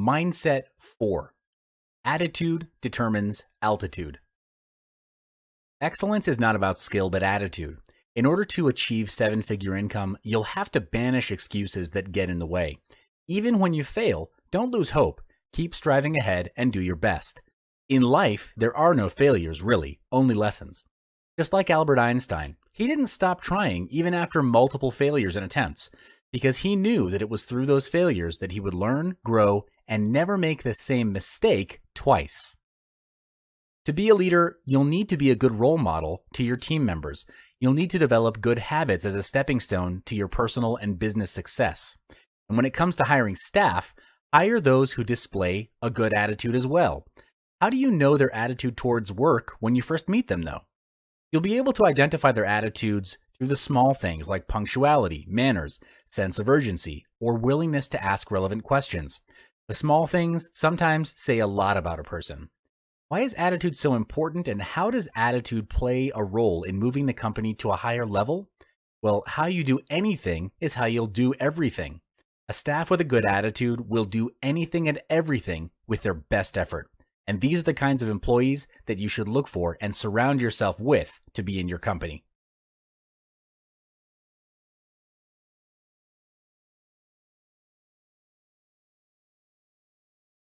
Mindset 4. Attitude determines altitude. Excellence is not about skill, but attitude. In order to achieve seven-figure income, you'll have to banish excuses that get in the way. Even when you fail, don't lose hope. Keep striving ahead and do your best. In life, there are no failures, really, only lessons. Just like Albert Einstein, he didn't stop trying even after multiple failures and attempts, because he knew that it was through those failures that he would learn, grow, and never make the same mistake twice. To be a leader, you'll need to be a good role model to your team members. You'll need to develop good habits as a stepping stone to your personal and business success. And when it comes to hiring staff, hire those who display a good attitude as well. How do you know their attitude towards work when you first meet them, though? You'll be able to identify their attitudes through the small things like punctuality, manners, sense of urgency, or willingness to ask relevant questions. The small things sometimes say a lot about a person. Why is attitude so important, and how does attitude play a role in moving the company to a higher level? Well, how you do anything is how you'll do everything. A staff with a good attitude will do anything and everything with their best effort. And these are the kinds of employees that you should look for and surround yourself with to be in your company.